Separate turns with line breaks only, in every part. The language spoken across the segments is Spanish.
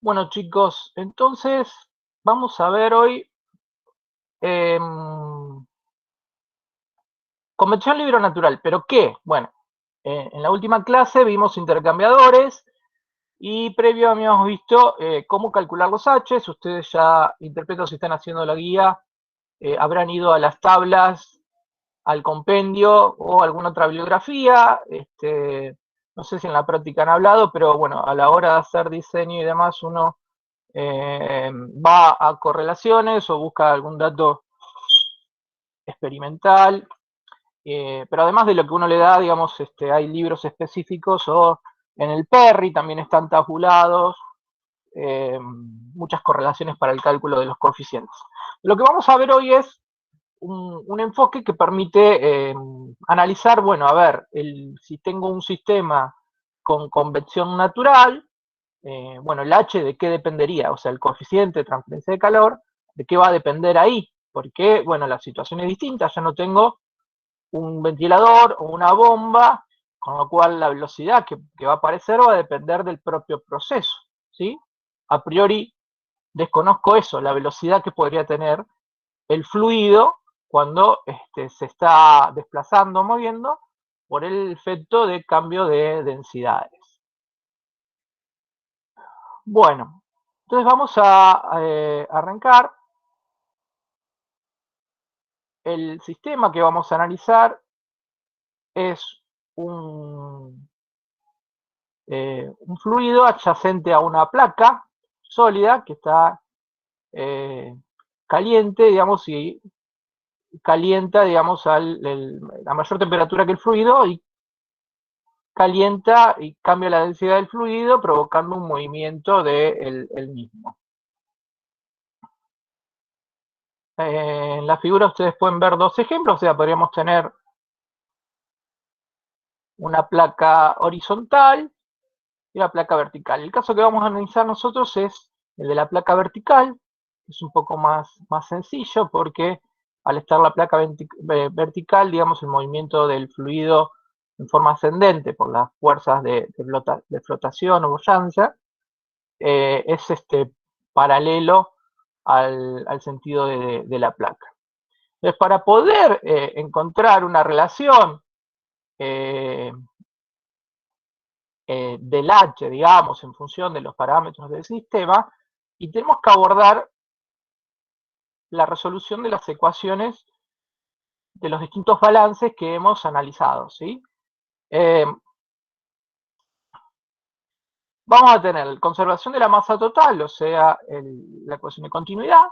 Bueno, chicos, entonces vamos a ver hoy convección libre-natural. ¿Pero qué? Bueno, en la última clase vimos intercambiadores y previo habíamos visto cómo calcular los H's. Ustedes ya, interpreto, si están haciendo la guía, habrán ido a las tablas, al compendio o alguna otra bibliografía. No sé si en la práctica han hablado, pero bueno, a la hora de hacer diseño y demás, uno va a correlaciones o busca algún dato experimental, pero además de lo que uno le da, digamos, hay libros específicos o en el PERRI también están tabulados muchas correlaciones para el cálculo de los coeficientes. Lo que vamos a ver hoy es un enfoque que permite analizar, bueno, a ver, si tengo un sistema con convección natural, bueno, el H de qué dependería, o sea, el coeficiente de transferencia de calor, de qué va a depender ahí, porque, bueno, la situación es distinta, ya no tengo un ventilador o una bomba, con lo cual la velocidad que va a aparecer va a depender del propio proceso, ¿sí? A priori desconozco eso, la velocidad que podría tener el fluido cuando se está desplazando, moviendo, por el efecto de cambio de densidades. Bueno, entonces vamos a arrancar. El sistema que vamos a analizar es un, un fluido adyacente a una placa sólida que está caliente, digamos, y calienta, digamos, a la mayor temperatura que el fluido y calienta y cambia la densidad del fluido provocando un movimiento del mismo. En la figura ustedes pueden ver dos ejemplos, o sea, podríamos tener una placa horizontal y la placa vertical. El caso que vamos a analizar nosotros es el de la placa vertical, que es un poco más sencillo porque al estar la placa vertical, digamos, el movimiento del fluido en forma ascendente por las fuerzas de flotación o bullancia, es paralelo al sentido de la placa. Entonces, para poder encontrar una relación del H, digamos, en función de los parámetros del sistema, y tenemos que abordar la resolución de las ecuaciones de los distintos balances que hemos analizado, ¿sí? Vamos a tener conservación de la masa total, o sea, la ecuación de continuidad,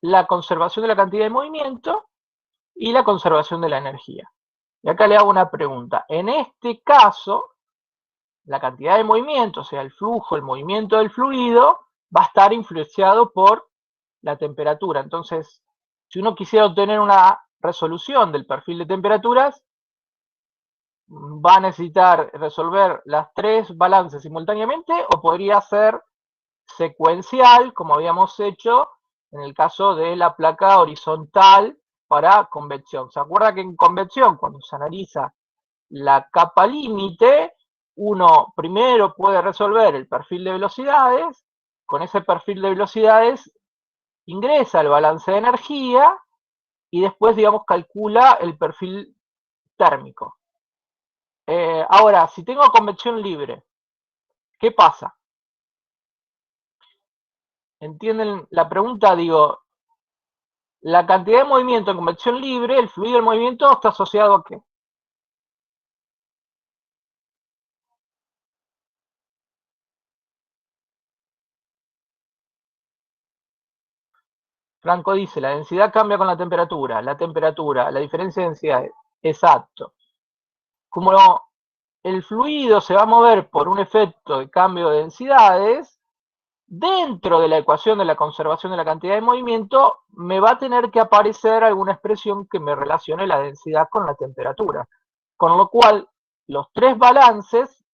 la conservación de la cantidad de movimiento y la conservación de la energía. Y acá le hago una pregunta. En este caso, la cantidad de movimiento, o sea, el flujo, el movimiento del fluido, va a estar influenciado por la temperatura. Entonces, si uno quisiera obtener una resolución del perfil de temperaturas, va a necesitar resolver las tres balances simultáneamente o podría ser secuencial, como habíamos hecho en el caso de la placa horizontal para convección. ¿Se acuerda que en convección, cuando se analiza la capa límite, uno primero puede resolver el perfil de velocidades, con ese perfil de velocidades ingresa el balance de energía y después, digamos, calcula el perfil térmico. Ahora, si tengo convección libre, ¿qué pasa? ¿Entienden la pregunta? Digo, la cantidad de movimiento en convección libre, el fluido del movimiento, está asociado a ¿qué? Franco dice, la densidad cambia con la temperatura, la diferencia de densidad, exacto. Como el fluido se va a mover por un efecto de cambio de densidades, dentro de la ecuación de la conservación de la cantidad de movimiento, me va a tener que aparecer alguna expresión que me relacione la densidad con la temperatura. Con lo cual, los tres balances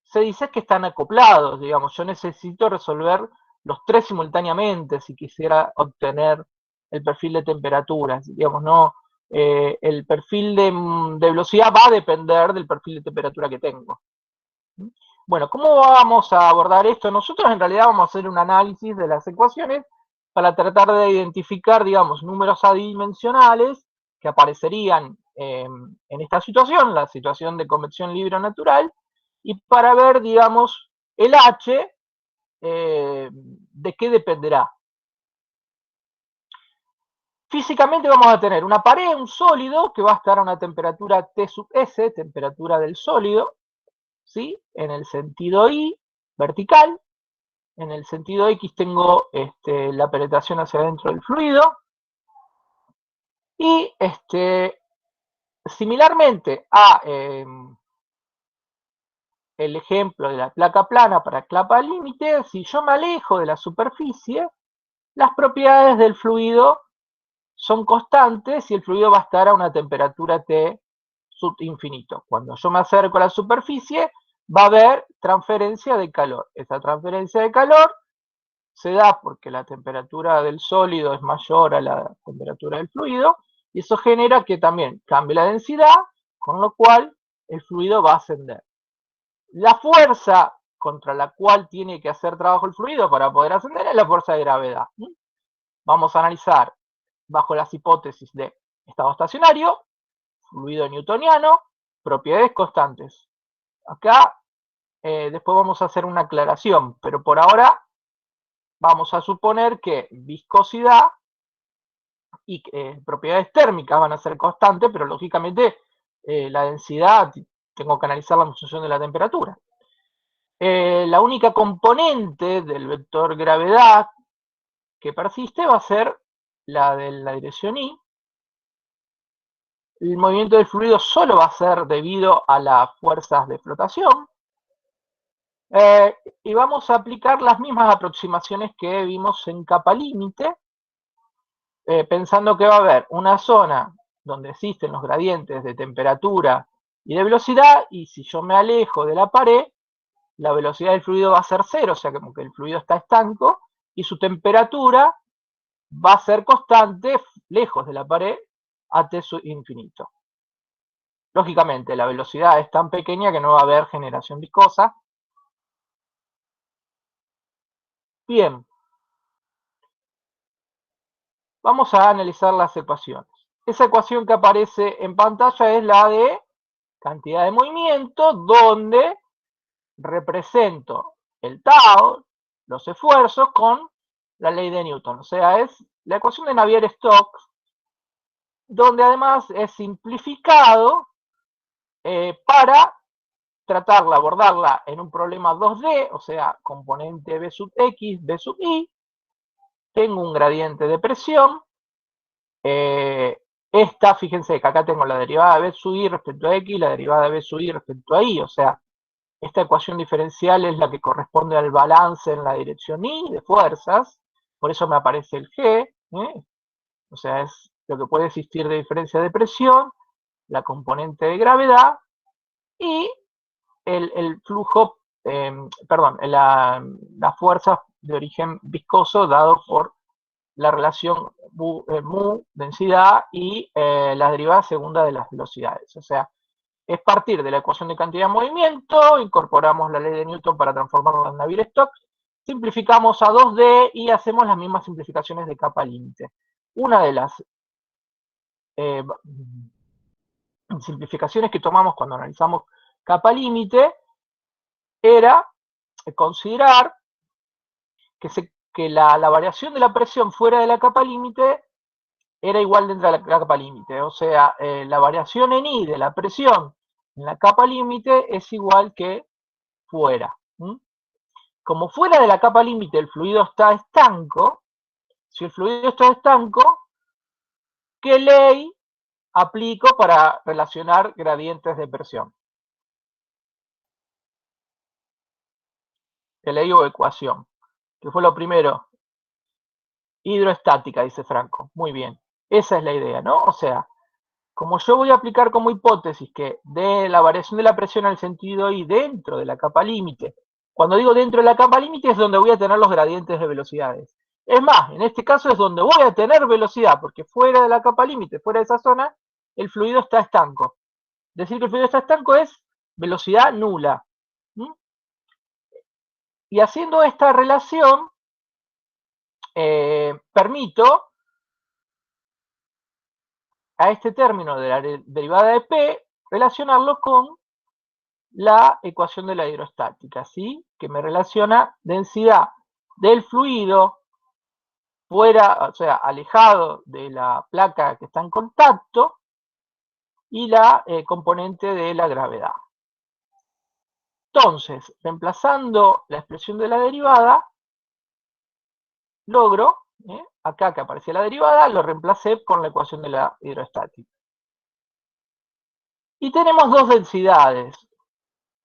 se dice que están acoplados, digamos, yo necesito resolver los tres simultáneamente si quisiera obtener el perfil de temperaturas, digamos, no, el perfil de velocidad va a depender del perfil de temperatura que tengo. Bueno, ¿cómo vamos a abordar esto? Nosotros en realidad vamos a hacer un análisis de las ecuaciones para tratar de identificar, digamos, números adimensionales que aparecerían en esta situación, la situación de convección libre o natural, y para ver, digamos, el H, de qué dependerá. Físicamente vamos a tener una pared, un sólido, que va a estar a una temperatura T sub S, temperatura del sólido, ¿sí? En el sentido Y, vertical. En el sentido X tengo la penetración hacia adentro del fluido. Y similarmente a el ejemplo de la placa plana para capa límite, si yo me alejo de la superficie, las propiedades del fluido son constantes y el fluido va a estar a una temperatura T sub infinito. Cuando yo me acerco a la superficie, va a haber transferencia de calor. Esa transferencia de calor se da porque la temperatura del sólido es mayor a la temperatura del fluido, y eso genera que también cambie la densidad, con lo cual el fluido va a ascender. La fuerza contra la cual tiene que hacer trabajo el fluido para poder ascender es la fuerza de gravedad. Vamos a analizar bajo las hipótesis de estado estacionario, fluido newtoniano, propiedades constantes. Acá después vamos a hacer una aclaración, pero por ahora vamos a suponer que viscosidad y propiedades térmicas van a ser constantes, pero lógicamente la densidad tengo que analizarla en función de la temperatura. La única componente del vector gravedad que persiste va a ser la de la dirección Y. El movimiento del fluido solo va a ser debido a las fuerzas de flotación. Y vamos a aplicar las mismas aproximaciones que vimos en capa límite, pensando que va a haber una zona donde existen los gradientes de temperatura y de velocidad, y si yo me alejo de la pared, la velocidad del fluido va a ser cero, o sea, como que el fluido está estanco, y su temperatura va a ser constante lejos de la pared a T sub infinito. Lógicamente, la velocidad es tan pequeña que no va a haber generación viscosa. Bien, vamos a analizar las ecuaciones. Esa ecuación que aparece en pantalla es la de cantidad de movimiento, donde represento el tau, los esfuerzos, con la ley de Newton. O sea, es la ecuación de Navier-Stokes, donde además es simplificado para tratarla, abordarla en un problema 2D, o sea, componente B sub X, B sub Y. Tengo un gradiente de presión. Fíjense que acá tengo la derivada de B sub Y respecto a X y la derivada de B sub Y respecto a Y, o sea, esta ecuación diferencial es la que corresponde al balance en la dirección Y de fuerzas, por eso me aparece el G, o sea, es lo que puede existir de diferencia de presión, la componente de gravedad y el flujo, la fuerza de origen viscoso dado por la relación mu, densidad, y la derivada segunda de las velocidades. O sea, es partir de la ecuación de cantidad de movimiento, incorporamos la ley de Newton para transformarla en Navier-Stokes, simplificamos a 2D y hacemos las mismas simplificaciones de capa límite. Una de las simplificaciones que tomamos cuando analizamos capa límite era considerar que la variación de la presión fuera de la capa límite era igual dentro de la capa límite. O sea, la variación en I de la presión en la capa límite es igual que fuera. Como fuera de la capa límite el fluido está estanco, si el fluido está estanco, ¿qué ley aplico para relacionar gradientes de presión? ¿Qué ley o ecuación? ¿Qué fue lo primero? Hidroestática, dice Franco. Muy bien. Esa es la idea, ¿no? O sea, como yo voy a aplicar como hipótesis que de la variación de la presión al sentido Y dentro de la capa límite, cuando digo dentro de la capa límite es donde voy a tener los gradientes de velocidades. Es más, en este caso es donde voy a tener velocidad, porque fuera de la capa límite, fuera de esa zona, el fluido está estanco. Decir que el fluido está estanco es velocidad nula. Y haciendo esta relación, permito a este término de la derivada de P relacionarlo con la ecuación de la hidrostática, ¿sí? Que me relaciona densidad del fluido fuera, o sea, alejado de la placa que está en contacto, y la componente de la gravedad. Entonces, reemplazando la expresión de la derivada, logro, acá que aparecía la derivada, lo reemplacé con la ecuación de la hidrostática. Y tenemos dos densidades.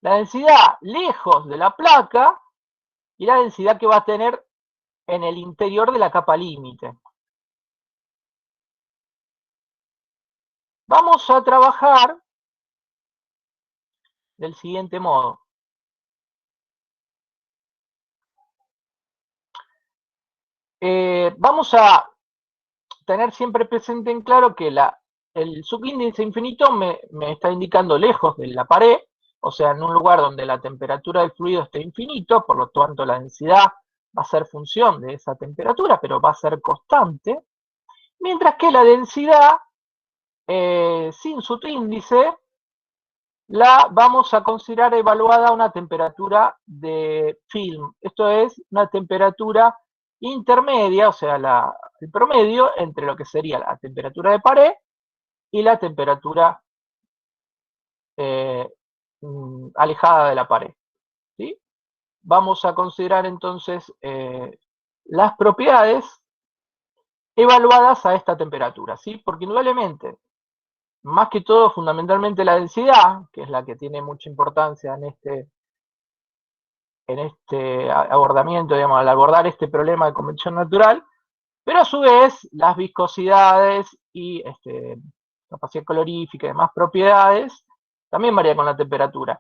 La densidad lejos de la placa y la densidad que va a tener en el interior de la capa límite. Vamos a trabajar del siguiente modo. Vamos a tener siempre presente en claro que el subíndice infinito me está indicando lejos de la pared, o sea, en un lugar donde la temperatura del fluido esté infinito, por lo tanto la densidad va a ser función de esa temperatura, pero va a ser constante, mientras que la densidad sin subíndice la vamos a considerar evaluada a una temperatura de film. Esto es una temperatura intermedia, o sea, el promedio entre lo que sería la temperatura de pared y la temperatura alejada de la pared, ¿sí? Vamos a considerar entonces las propiedades evaluadas a esta temperatura, ¿sí? Porque indudablemente, más que todo, fundamentalmente la densidad, que es la que tiene mucha importancia en este abordamiento, digamos, al abordar este problema de convección natural, pero a su vez las viscosidades y capacidad calorífica y demás propiedades también varían con la temperatura.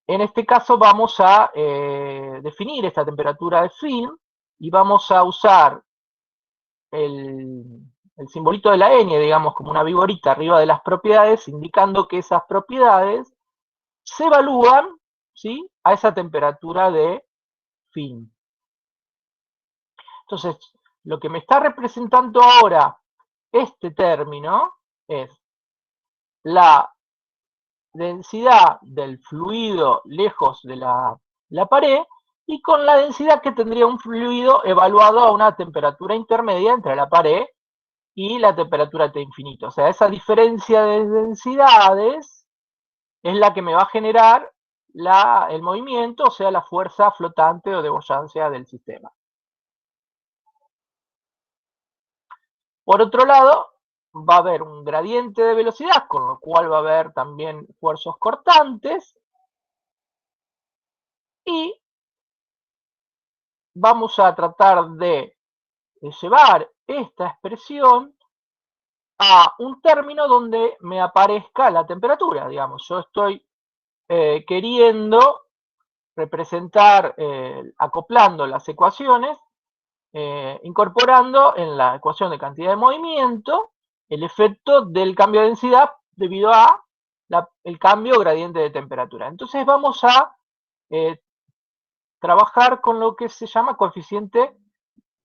En este caso vamos a definir esta temperatura de film y vamos a usar el simbolito de la ñ, digamos, como una viborita arriba de las propiedades, indicando que esas propiedades se evalúan, ¿sí?, a esa temperatura de film. Entonces, lo que me está representando ahora este término es la densidad del fluido lejos de la pared y con la densidad que tendría un fluido evaluado a una temperatura intermedia entre la pared y la temperatura T infinito. O sea, esa diferencia de densidades es la que me va a generar el movimiento, o sea, la fuerza flotante o de boyancia del sistema. Por otro lado, va a haber un gradiente de velocidad, con lo cual va a haber también fuerzas cortantes, y vamos a tratar de llevar esta expresión a un término donde me aparezca la temperatura, digamos. Yo estoy queriendo representar, acoplando las ecuaciones, incorporando en la ecuación de cantidad de movimiento el efecto del cambio de densidad debido a el cambio gradiente de temperatura. Entonces vamos a trabajar con lo que se llama coeficiente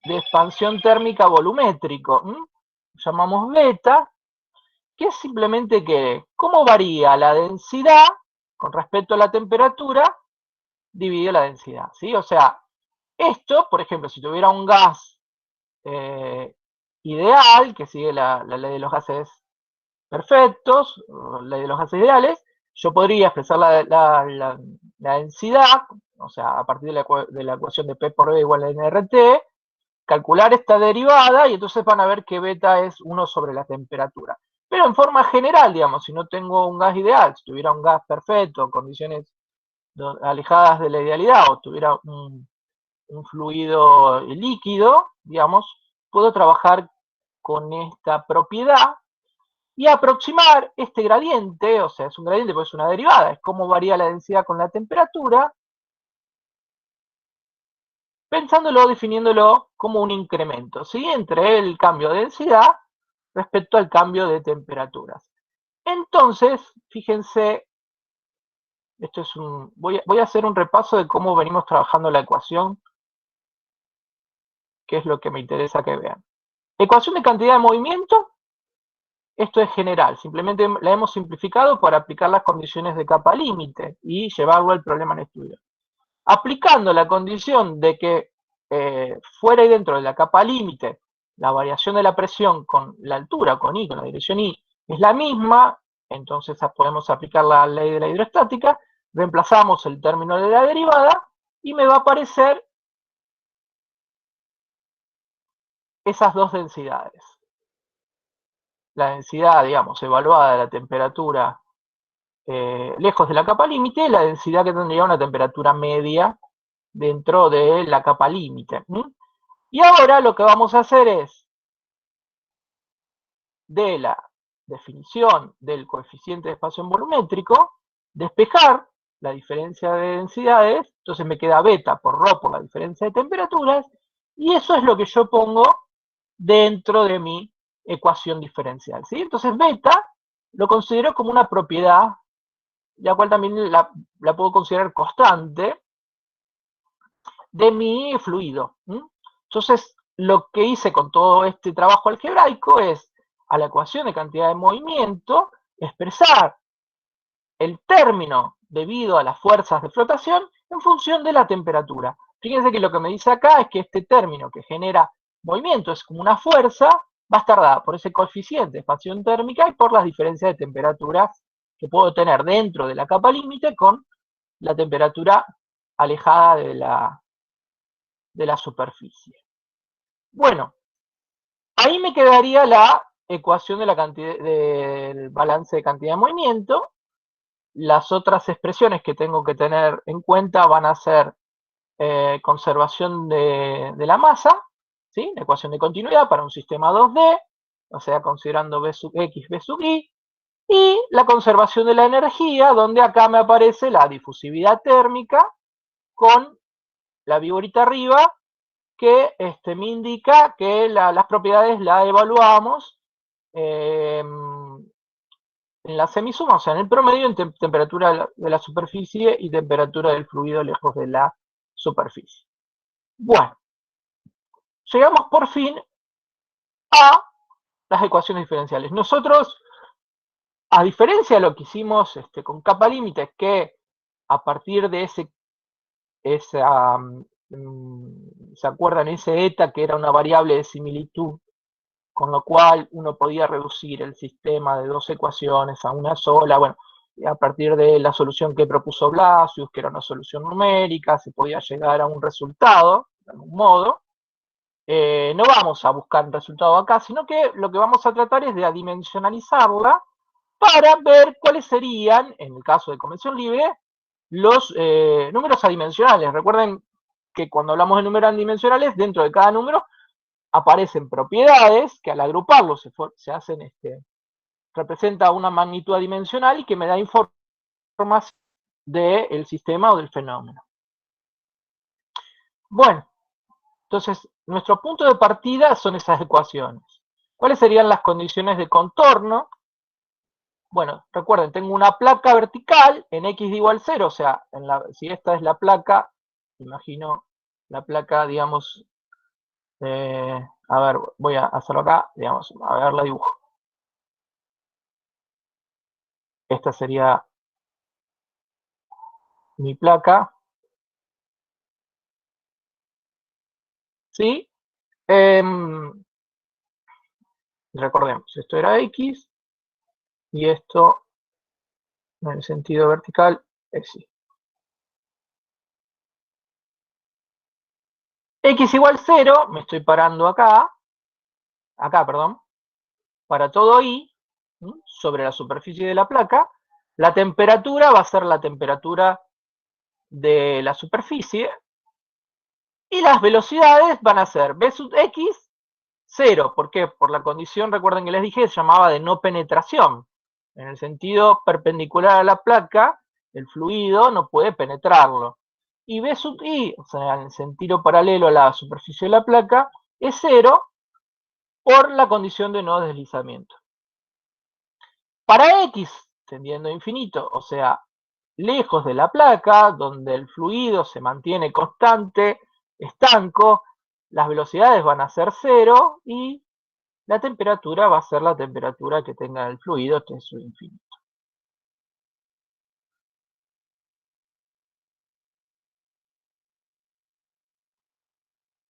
de expansión térmica volumétrico, llamamos beta, que es simplemente que cómo varía la densidad con respecto a la temperatura dividido la densidad, ¿sí? O sea, esto, por ejemplo, si tuviera un gas ideal, que sigue la ley de los gases perfectos, la ley de los gases ideales, yo podría expresar la densidad, o sea, a partir de la ecuación de P por B igual a nRT, calcular esta derivada y entonces van a ver que beta es 1 sobre la temperatura. Pero en forma general, digamos, si no tengo un gas ideal, si tuviera un gas perfecto, condiciones alejadas de la idealidad, o tuviera un fluido líquido, digamos, puedo trabajar con esta propiedad y aproximar este gradiente, o sea, es un gradiente porque es una derivada, es cómo varía la densidad con la temperatura, pensándolo, definiéndolo como un incremento, ¿sí?, entre el cambio de densidad respecto al cambio de temperaturas. Entonces, fíjense Esto es voy a hacer un repaso de cómo venimos trabajando la ecuación, que es lo que me interesa que vean. Ecuación de cantidad de movimiento, esto es general, simplemente la hemos simplificado para aplicar las condiciones de capa límite y llevarlo al problema en estudio. Aplicando la condición de que fuera y dentro de la capa límite, la variación de la presión con la altura, con I, con la dirección I, es la misma, entonces podemos aplicar la ley de la hidrostática, reemplazamos el término de la derivada y me va a aparecer esas dos densidades. La densidad, digamos, evaluada de la temperatura lejos de la capa límite, y la densidad que tendría una temperatura media dentro de la capa límite. Y ahora lo que vamos a hacer es, de la definición del coeficiente de espacio volumétrico, despejar la diferencia de densidades, entonces me queda beta por rho por la diferencia de temperaturas, y eso es lo que yo pongo dentro de mi ecuación diferencial, ¿sí? Entonces beta lo considero como una propiedad, la cual también la puedo considerar constante, de mi fluido. Entonces, lo que hice con todo este trabajo algebraico es, a la ecuación de cantidad de movimiento, expresar el término debido a las fuerzas de flotación en función de la temperatura. Fíjense que lo que me dice acá es que este término que genera movimiento es como una fuerza, va a estar dada por ese coeficiente de expansión térmica y por las diferencias de temperaturas que puedo tener dentro de la capa límite con la temperatura alejada de la superficie. Bueno, ahí me quedaría la ecuación de la cantidad, del balance de cantidad de movimiento. Las otras expresiones que tengo que tener en cuenta van a ser conservación de la masa, ¿sí? La ecuación de continuidad para un sistema 2D, o sea, considerando B sub X, B sub Y, y la conservación de la energía, donde acá me aparece la difusividad térmica con la viborita arriba, que me indica que las propiedades las evaluamos en la semisuma, o sea, en el promedio en temperatura de la superficie y temperatura del fluido lejos de la superficie. Bueno, llegamos por fin a las ecuaciones diferenciales. Nosotros, a diferencia de lo que hicimos con capa límite, que a partir de esa, ¿se acuerdan? Ese eta que era una variable de similitud, con lo cual uno podía reducir el sistema de dos ecuaciones a una sola. Bueno, a partir de la solución que propuso Blasius, que era una solución numérica, se podía llegar a un resultado, de algún modo. No vamos a buscar un resultado acá, sino que lo que vamos a tratar es de adimensionalizarla para ver cuáles serían, en el caso de convención libre, los números adimensionales. Recuerden que cuando hablamos de números adimensionales, dentro de cada número aparecen propiedades que al agruparlos se hacen, representa una magnitud adimensional y que me da información del sistema o del fenómeno. Bueno, entonces nuestro punto de partida son esas ecuaciones. ¿Cuáles serían las condiciones de contorno? Bueno, recuerden, tengo una placa vertical en x igual 0, o sea, si esta es la placa, imagino la placa, digamos, a ver, voy a hacerlo acá, digamos, a ver, la dibujo. Esta sería mi placa, ¿sí? Recordemos, esto era x, y esto, en el sentido vertical, es y. X igual 0, me estoy parando acá, perdón, para todo y, sobre la superficie de la placa, la temperatura va a ser la temperatura de la superficie, y las velocidades van a ser v sub x, 0. ¿Por qué? Por la condición, recuerden que les dije, se llamaba de no penetración. En el sentido perpendicular a la placa, el fluido no puede penetrarlo. Y v sub i, o sea, en el sentido paralelo a la superficie de la placa, es 0 por la condición de no deslizamiento. Para x tendiendo a infinito, o sea, lejos de la placa, donde el fluido se mantiene constante, estanco, las velocidades van a ser cero y la temperatura va a ser la temperatura que tenga el fluido, que es su infinito.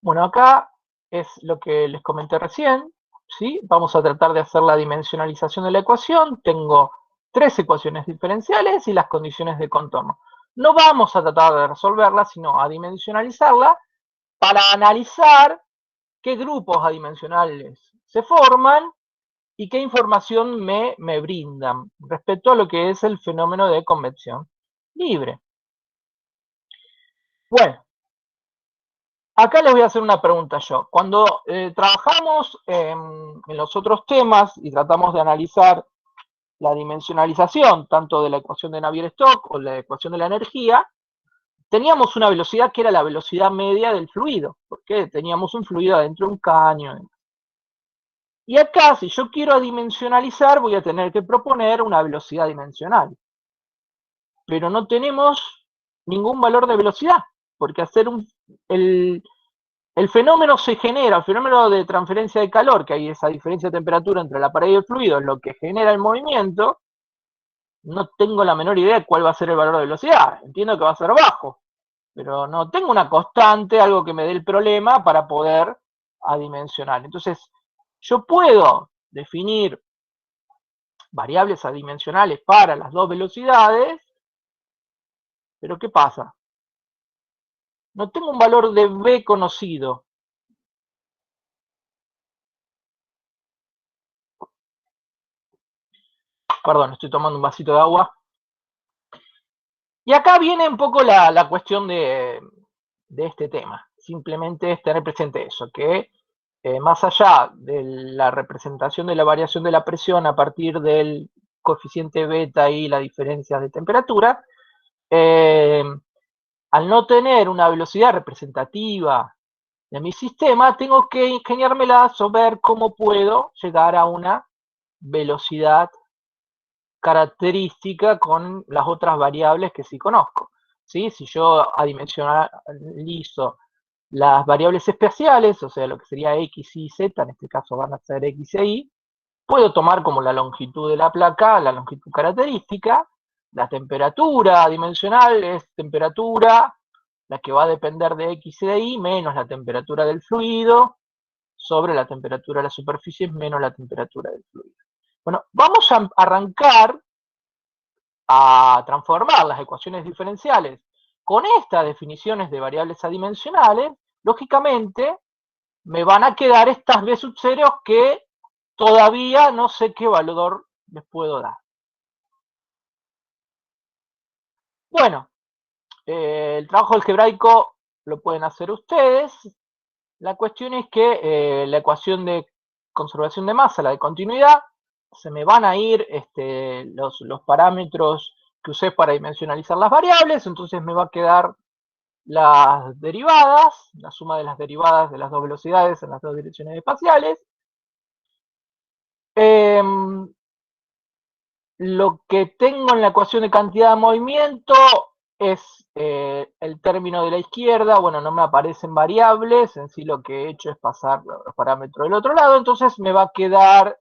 Bueno, acá es lo que les comenté recién, ¿sí? Vamos a tratar de hacer la dimensionalización de la ecuación. Tengo tres ecuaciones diferenciales y las condiciones de contorno. No vamos a tratar de resolverla, sino a dimensionalizarla para analizar qué grupos adimensionales se forman y qué información me brindan respecto a lo que es el fenómeno de convección libre. Bueno, acá les voy a hacer una pregunta yo. Cuando trabajamos en los otros temas y tratamos de analizar la dimensionalización, tanto de la ecuación de Navier-Stokes o la ecuación de la energía, teníamos una velocidad que era la velocidad media del fluido, porque teníamos un fluido adentro de un caño. Y acá, si yo quiero dimensionalizar, voy a tener que proponer una velocidad dimensional. Pero no tenemos ningún valor de velocidad, porque el fenómeno se genera, el fenómeno de transferencia de calor, que hay esa diferencia de temperatura entre la pared y el fluido, es lo que genera el movimiento. No tengo la menor idea de cuál va a ser el valor de velocidad. Entiendo que va a ser bajo, pero no tengo una constante, algo que me dé el problema para poder adimensionar. Entonces, yo puedo definir variables adimensionales para las dos velocidades, pero ¿qué pasa? No tengo un valor de B conocido. Perdón, estoy tomando un vasito de agua. Y acá viene un poco la cuestión de este tema. Simplemente es tener presente eso, que más allá de la representación de la variación de la presión a partir del coeficiente beta y las diferencias de temperatura, al no tener una velocidad representativa de mi sistema, tengo que ingeniármelas o ver cómo puedo llegar a una velocidad característica con las otras variables que sí conozco. ¿Sí? Si yo adimensionalizo las variables espaciales, o sea, lo que sería x, y, z, en este caso van a ser x e y, puedo tomar como la longitud de la placa, la longitud característica, la temperatura dimensional es temperatura, la que va a depender de x y de y, menos la temperatura del fluido, sobre la temperatura de la superficie menos la temperatura del fluido. Bueno, vamos a arrancar a transformar las ecuaciones diferenciales con estas definiciones de variables adimensionales. Lógicamente, me van a quedar estas B sub 0 que todavía no sé qué valor les puedo dar. Bueno, el trabajo algebraico lo pueden hacer ustedes. La cuestión es que la ecuación de conservación de masa, la de continuidad, se me van a ir los parámetros que usé para dimensionalizar las variables, entonces me va a quedar las derivadas, la suma de las derivadas de las dos velocidades en las dos direcciones espaciales. Lo que tengo en la ecuación de cantidad de movimiento es el término de la izquierda, bueno, no me aparecen variables, en sí lo que he hecho es pasar los parámetros del otro lado, entonces me va a quedar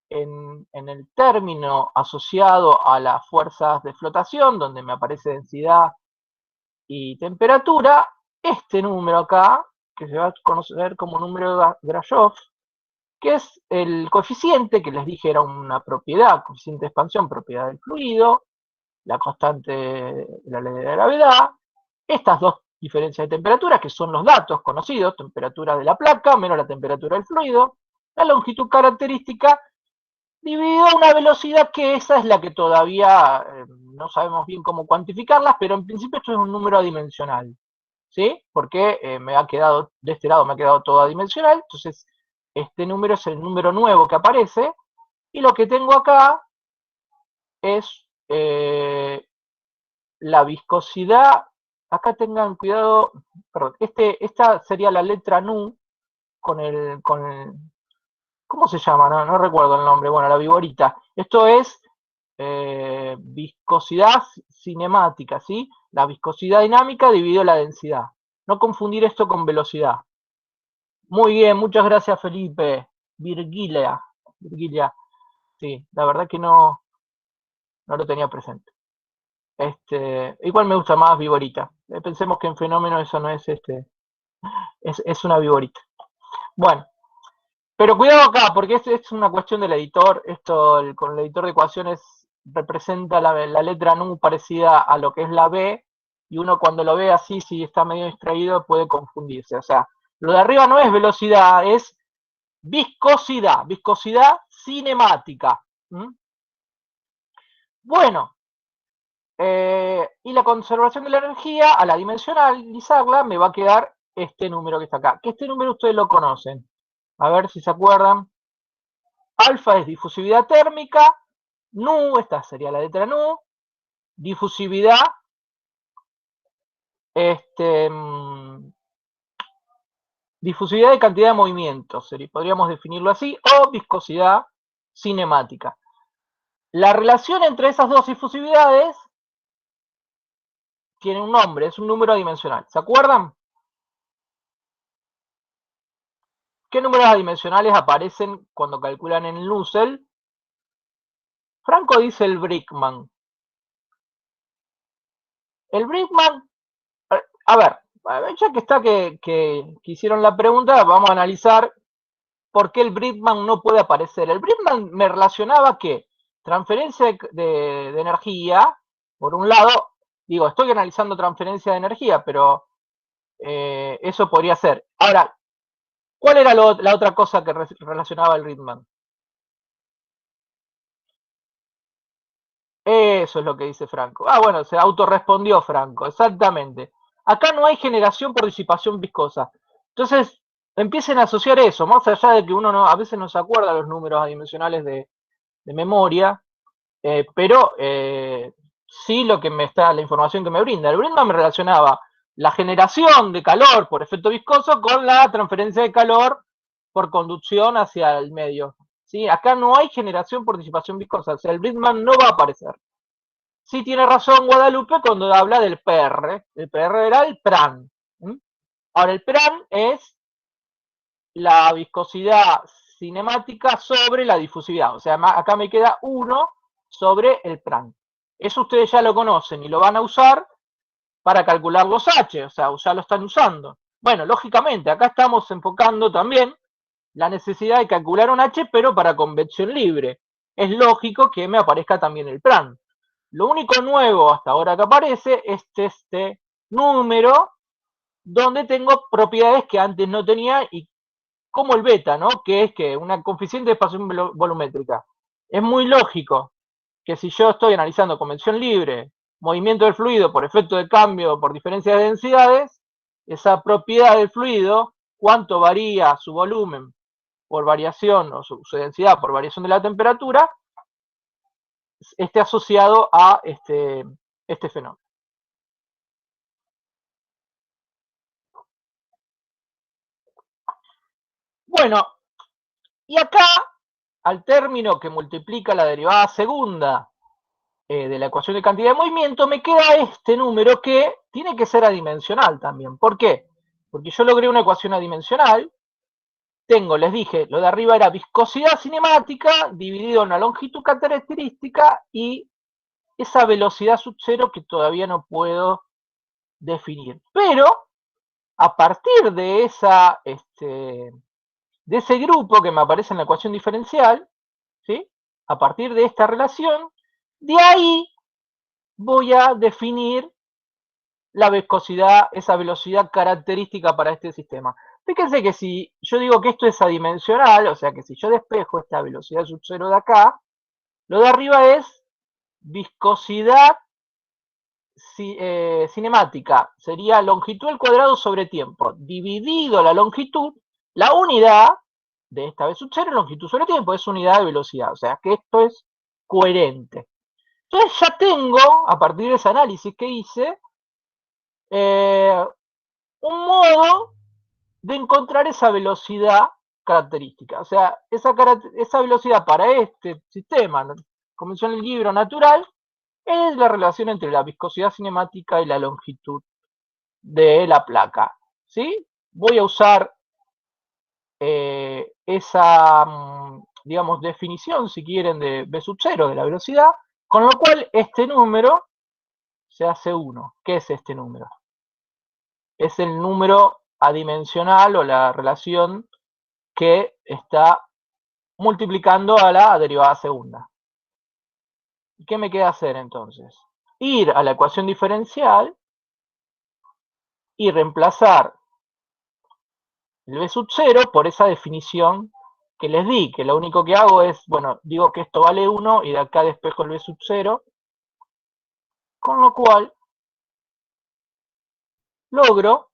en el término asociado a las fuerzas de flotación, donde me aparece densidad y temperatura, este número acá, que se va a conocer como número de Grashof, que es el coeficiente, que les dije era una propiedad, coeficiente de expansión, propiedad del fluido, la constante de la ley de la gravedad, estas dos diferencias de temperatura, que son los datos conocidos, temperatura de la placa menos la temperatura del fluido, la longitud característica, dividido a una velocidad que esa es la que todavía no sabemos bien cómo cuantificarlas, pero en principio esto es un número adimensional, ¿sí? Porque me ha quedado, de este lado me ha quedado todo adimensional, entonces este número es el número nuevo que aparece, y lo que tengo acá es la viscosidad. Acá tengan cuidado, perdón, esta sería la letra nu con ¿cómo se llama? No recuerdo el nombre, bueno, la viborita. Esto es viscosidad cinemática, ¿sí? La viscosidad dinámica dividido la densidad. No confundir esto con velocidad. Muy bien, muchas gracias Felipe. Virgilia, sí, la verdad que no lo tenía presente. Igual me gusta más Viborita. Pensemos que en fenómeno eso no es es una Viborita. Bueno, pero cuidado acá, porque es una cuestión del editor. Esto con el editor de ecuaciones representa la letra nu parecida a lo que es la B, y uno cuando lo ve así, si está medio distraído, puede confundirse. O sea, lo de arriba no es velocidad, es viscosidad cinemática. ¿Mm? Bueno, y la conservación de la energía, a la dimensionalizarla, me va a quedar este número que está acá. Que este número ustedes lo conocen. A ver si se acuerdan. Alfa es difusividad térmica. Nu, esta sería la letra nu. Difusividad, difusividad de cantidad de movimientos, podríamos definirlo así, o viscosidad cinemática. La relación entre esas dos difusividades tiene un nombre, es un número adimensional. ¿Se acuerdan? ¿Qué números adimensionales aparecen cuando calculan en Nusselt? Franco dice el Brickman. El Brickman, a ver, ya que está que hicieron la pregunta, vamos a analizar por qué el Brickman no puede aparecer. El Brickman me relacionaba que transferencia de energía, por un lado, digo, estoy analizando transferencia de energía, pero eso podría ser. Ahora, ¿cuál era la otra cosa que relacionaba el Brickman? Eso es lo que dice Franco. Ah, bueno, se autorrespondió Franco, exactamente. Acá no hay generación por disipación viscosa. Entonces, empiecen a asociar eso, más allá de que uno a veces no se acuerda los números adimensionales de memoria, pero sí la información que me brinda. El Brinkman me relacionaba la generación de calor por efecto viscoso con la transferencia de calor por conducción hacia el medio. ¿Sí? Acá no hay generación por disipación viscosa, o sea, el Brinkman no va a aparecer. Sí tiene razón Guadalupe cuando habla del PR. El PR era el PRAN. Ahora, el PRAN es la viscosidad cinemática sobre la difusividad. O sea, acá me queda 1 sobre el PRAN. Eso ustedes ya lo conocen y lo van a usar para calcular los H, o sea, ya lo están usando. Bueno, lógicamente, acá estamos enfocando también la necesidad de calcular un H, pero para convección libre. Es lógico que me aparezca también el PRAN. Lo único nuevo hasta ahora que aparece es este número donde tengo propiedades que antes no tenía y como el beta, ¿no? Que es que una coeficiente de expansión volumétrica. Es muy lógico que si yo estoy analizando convección libre, movimiento del fluido por efecto de cambio por diferencia de densidades, esa propiedad del fluido, cuánto varía su volumen por variación o su densidad por variación de la temperatura, esté asociado a este fenómeno. Bueno, y acá, al término que multiplica la derivada segunda de la ecuación de cantidad de movimiento, me queda este número que tiene que ser adimensional también. ¿Por qué? Porque yo logré una ecuación adimensional, les dije, lo de arriba era viscosidad cinemática dividido en la longitud característica y esa velocidad sub cero que todavía no puedo definir. Pero a partir de ese grupo que me aparece en la ecuación diferencial, ¿sí? A partir de esta relación, de ahí voy a definir la viscosidad, esa velocidad característica para este sistema. Fíjense que si yo digo que esto es adimensional, o sea que si yo despejo esta velocidad sub cero de acá, lo de arriba es viscosidad cinemática, sería longitud al cuadrado sobre tiempo, dividido la longitud, la unidad de esta vez sub cero, longitud sobre tiempo, es unidad de velocidad, o sea que esto es coherente. Entonces ya tengo, a partir de ese análisis que hice, un modo de encontrar esa velocidad característica. O sea, esa velocidad para este sistema, ¿no? convención del libro natural, es la relación entre la viscosidad cinemática y la longitud de la placa, ¿sí? Voy a usar esa, digamos, definición, si quieren, de B sub 0 de la velocidad, con lo cual este número se hace 1. ¿Qué es este número? Es el número adimensional o la relación que está multiplicando a la derivada segunda. ¿Y qué me queda hacer entonces? Ir a la ecuación diferencial y reemplazar el B sub 0 por esa definición que les di, que lo único que hago es, bueno, digo que esto vale 1 y de acá despejo el B sub 0, con lo cual logro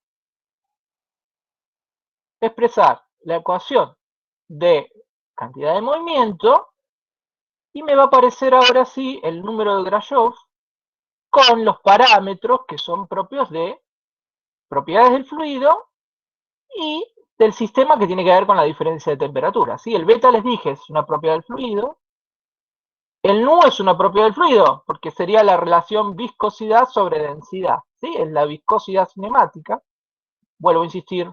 expresar la ecuación de cantidad de movimiento y me va a aparecer ahora sí el número de Grashof con los parámetros que son propios de propiedades del fluido y del sistema que tiene que ver con la diferencia de temperatura. ¿Sí? El beta, les dije, es una propiedad del fluido. El nu es una propiedad del fluido, porque sería la relación viscosidad sobre densidad. ¿Sí? Es la viscosidad cinemática. Vuelvo a insistir,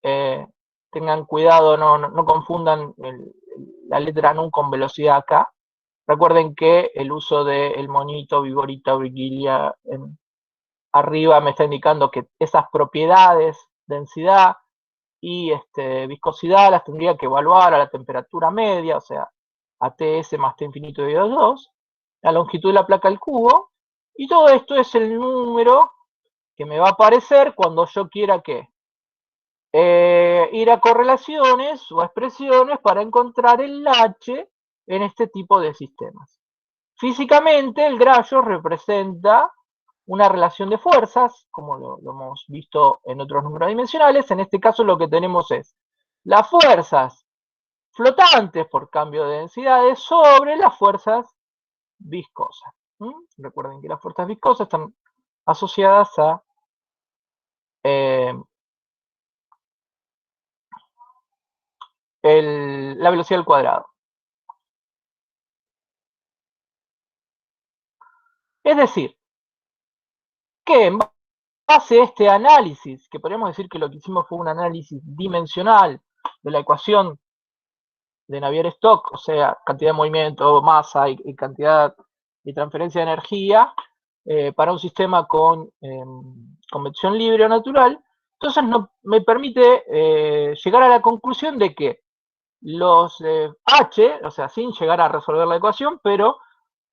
tengan cuidado, no confundan la letra nu con velocidad acá. Recuerden que el uso del monito, vigorita, virgilia arriba me está indicando que esas propiedades, densidad y viscosidad, las tendría que evaluar a la temperatura media, o sea, a Ts más T infinito de 2, la longitud de la placa al cubo, y todo esto es el número que me va a aparecer cuando yo quiera que ir a correlaciones o a expresiones para encontrar el H en este tipo de sistemas. Físicamente, el Grashof representa una relación de fuerzas, como lo hemos visto en otros números dimensionales. En este caso lo que tenemos es las fuerzas flotantes por cambio de densidades sobre las fuerzas viscosas. Recuerden que las fuerzas viscosas están asociadas a la velocidad al cuadrado. Es decir, que en base a este análisis, que podríamos decir que lo que hicimos fue un análisis dimensional de la ecuación de Navier-Stokes, o sea, cantidad de movimiento, masa y cantidad y transferencia de energía para un sistema con convección libre o natural, entonces me permite llegar a la conclusión de que los H, o sea, sin llegar a resolver la ecuación, pero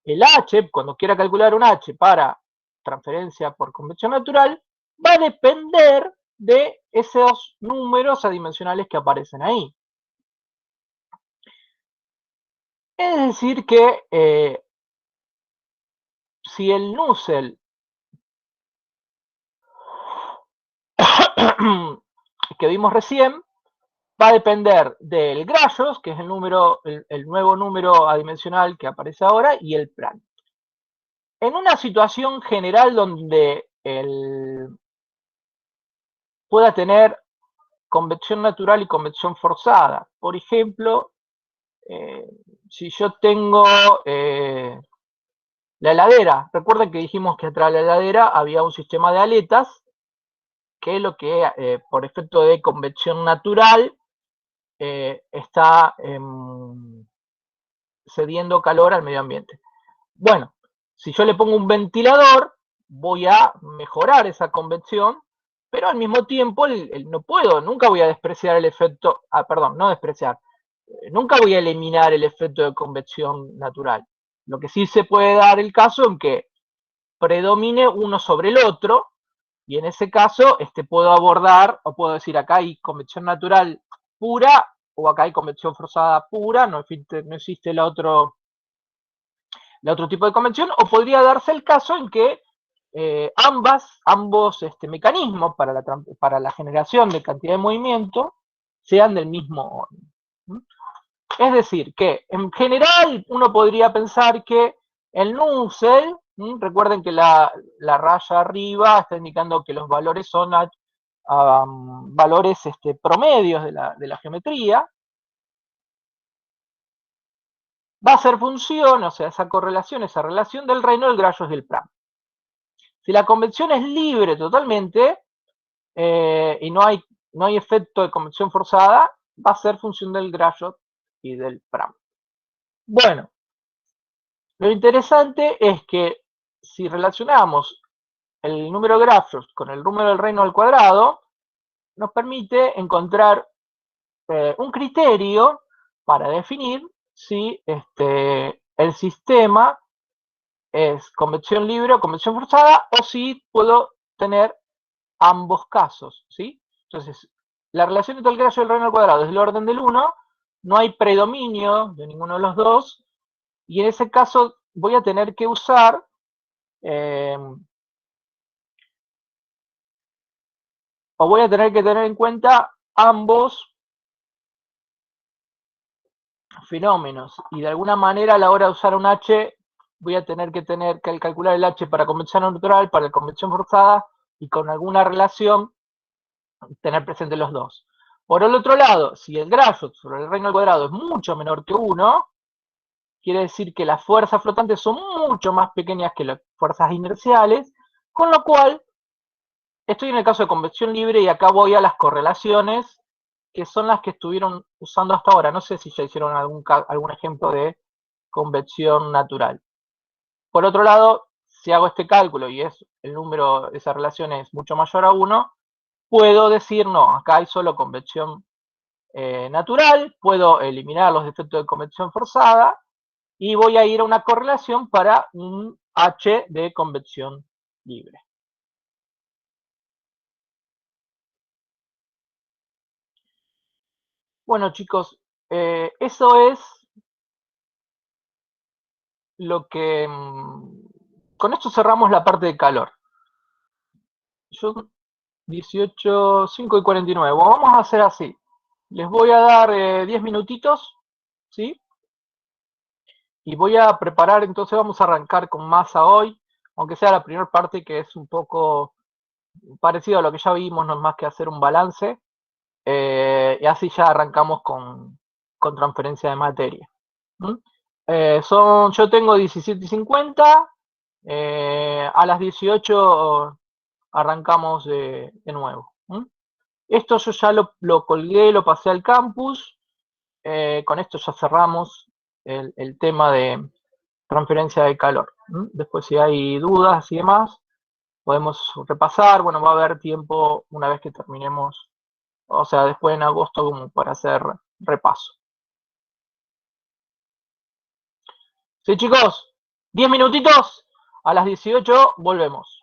el H, cuando quiera calcular un H para transferencia por convección natural, va a depender de esos números adimensionales que aparecen ahí. Es decir que si el Nusselt que vimos recién va a depender del Grashof, que es el nuevo número adimensional que aparece ahora, y el Planck. En una situación general donde pueda tener convección natural y convección forzada, por ejemplo, si yo tengo la heladera, recuerden que dijimos que atrás de la heladera había un sistema de aletas, que es lo que por efecto de convección natural está cediendo calor al medio ambiente. Bueno, si yo le pongo un ventilador, voy a mejorar esa convección, pero al mismo tiempo no puedo, nunca voy a despreciar el efecto, no despreciar, nunca voy a eliminar el efecto de convección natural. Lo que sí se puede dar el caso en que predomine uno sobre el otro, y en ese caso puedo abordar, o puedo decir acá hay convección natural pura, o acá hay convección forzada pura, no existe el otro tipo de convección, o podría darse el caso en que ambos mecanismos para la generación de cantidad de movimiento sean del mismo orden. Es decir, que en general uno podría pensar que el Nusselt, recuerden que la raya arriba está indicando que los valores son valores promedios de la geometría. va a ser función, o sea, esa correlación, esa relación del reino del Grajos del Pram. Si la convección es libre totalmente y no hay efecto de convección forzada, va a ser función del Grajos y del Pram. Bueno, lo interesante es que si relacionamos el número de Grajos con el número del reino al cuadrado, nos permite encontrar un criterio para definir si el sistema es convección libre o convección forzada, o si puedo tener ambos casos, ¿sí? Entonces, la relación entre el Grajos y el reino al cuadrado es del orden del 1, no hay predominio de ninguno de los dos, y en ese caso voy a tener que usar o voy a tener que tener en cuenta ambos fenómenos, y de alguna manera a la hora de usar un H voy a tener que calcular el H para convección neutral, para la convección forzada, y con alguna relación tener presente los dos. Por el otro lado, si el Grajos sobre el reino al cuadrado es mucho menor que 1, quiere decir que las fuerzas flotantes son mucho más pequeñas que las fuerzas inerciales, con lo cual estoy en el caso de convección libre y acá voy a las correlaciones que son las que estuvieron usando hasta ahora. No sé si ya hicieron algún ejemplo de convección natural. Por otro lado, si hago este cálculo y el número de esa relación es mucho mayor a 1, puedo decir, no, acá hay solo convección natural, puedo eliminar los efectos de convección forzada y voy a ir a una correlación para un H de convección libre. Bueno, chicos, eso es lo que... con esto cerramos la parte de calor. Yo 18, 5 y 49. Bueno, vamos a hacer así. Les voy a dar 10 minutitos, ¿sí? Y voy a preparar, entonces vamos a arrancar con masa hoy, aunque sea la primera parte que es un poco parecido a lo que ya vimos, no es más que hacer un balance. Y así ya arrancamos con transferencia de materia. Yo tengo 17:50, a las 18 arrancamos de nuevo. Esto yo ya lo colgué, lo pasé al campus, con esto ya cerramos el tema de transferencia de calor. Después si hay dudas y demás, podemos repasar, bueno, va a haber tiempo una vez que terminemos, o sea, después en agosto como para hacer repaso. Sí, chicos, 10 minutitos, a las 18 volvemos.